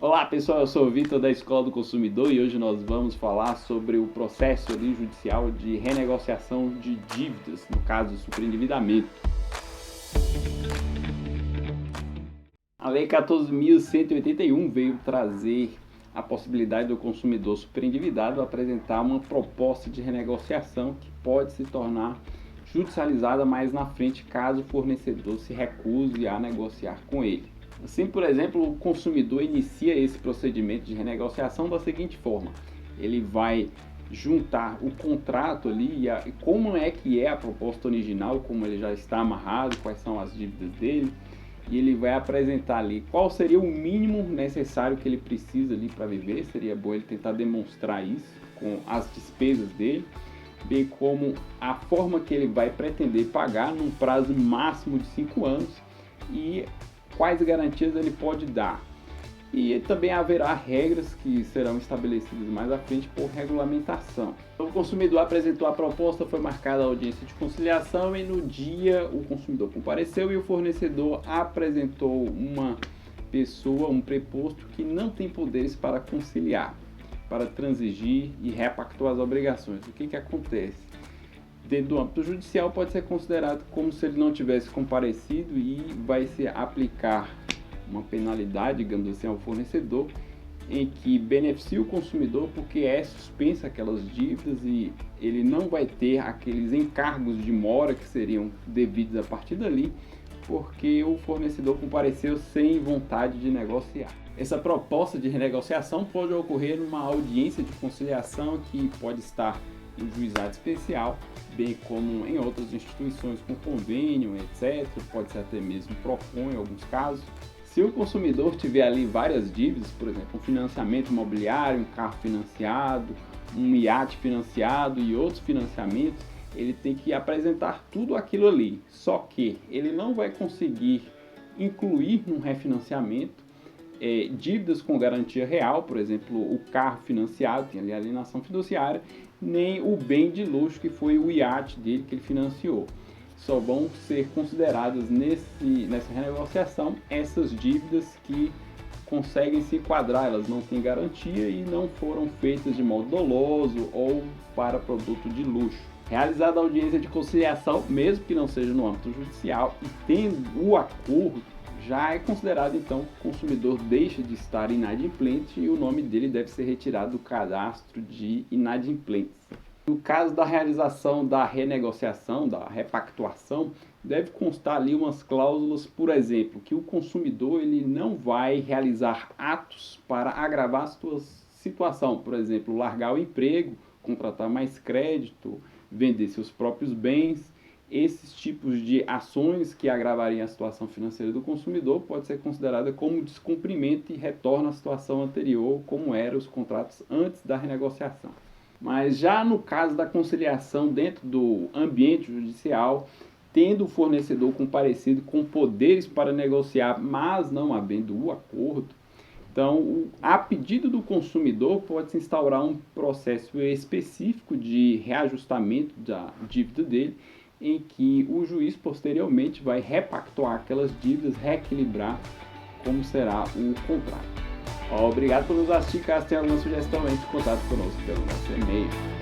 Olá pessoal, eu sou o Vitor da Escola do Consumidor e hoje nós vamos falar sobre o processo judicial de renegociação de dívidas, no caso do superendividamento. A Lei 14.181 veio trazer a possibilidade do consumidor superendividado apresentar uma proposta de renegociação que pode se tornar judicializada mais na frente caso o fornecedor se recuse a negociar com ele. Assim, por exemplo, o consumidor inicia esse procedimento de renegociação da seguinte forma: ele vai juntar o contrato ali e como é que é a proposta original, como ele já está amarrado, quais são as dívidas dele, e ele vai apresentar ali qual seria o mínimo necessário que ele precisa ali para viver. Seria bom ele tentar demonstrar isso com as despesas dele, bem como a forma que ele vai pretender pagar num prazo máximo de 5 anos e quais garantias ele pode dar. E também haverá regras que serão estabelecidas mais à frente por regulamentação. O consumidor apresentou a proposta, foi marcada a audiência de conciliação e no dia o consumidor compareceu e o fornecedor apresentou uma pessoa, um preposto que não tem poderes para conciliar, para transigir e repactuar as obrigações. O que acontece? Dentro do âmbito judicial pode ser considerado como se ele não tivesse comparecido e vai se aplicar uma penalidade, digamos assim, ao fornecedor, em que beneficia o consumidor porque é suspensa aquelas dívidas e ele não vai ter aqueles encargos de mora que seriam devidos a partir dali, porque o fornecedor compareceu sem vontade de negociar. Essa proposta de renegociação pode ocorrer numa audiência de conciliação que pode estar em juizado especial, bem como em outras instituições com convênio, etc. Pode ser até mesmo PROCON em alguns casos. Se o consumidor tiver ali várias dívidas, por exemplo, um financiamento imobiliário, um carro financiado, um iate financiado e outros financiamentos, ele tem que apresentar tudo aquilo ali. Só que ele não vai conseguir incluir num refinanciamento dívidas com garantia real, por exemplo, o carro financiado, tem ali a alienação fiduciária, nem o bem de luxo que foi o iate dele que ele financiou. Só vão ser consideradas nessa renegociação essas dívidas que conseguem se enquadrar, elas não têm garantia e não foram feitas de modo doloso ou para produto de luxo. Realizada a audiência de conciliação, mesmo que não seja no âmbito judicial, e tendo o acordo, já é considerado então que o consumidor deixa de estar inadimplente e o nome dele deve ser retirado do cadastro de inadimplentes. No caso da realização da renegociação, da repactuação, deve constar ali umas cláusulas, por exemplo, que o consumidor ele não vai realizar atos para agravar a sua situação, por exemplo, largar o emprego, contratar mais crédito, vender seus próprios bens. Esses tipos de ações que agravariam a situação financeira do consumidor pode ser considerada como descumprimento e retorno à situação anterior, como eram os contratos antes da renegociação. Mas já no caso da conciliação dentro do ambiente judicial, tendo o fornecedor comparecido com poderes para negociar, mas não havendo o acordo, então, a pedido do consumidor, pode-se instaurar um processo específico de reajustamento da dívida dele, em que o juiz posteriormente vai repactuar aquelas dívidas, reequilibrar como será o contrato. Obrigado por nos assistir. Caso tenha alguma sugestão, entre em contato conosco pelo nosso e-mail.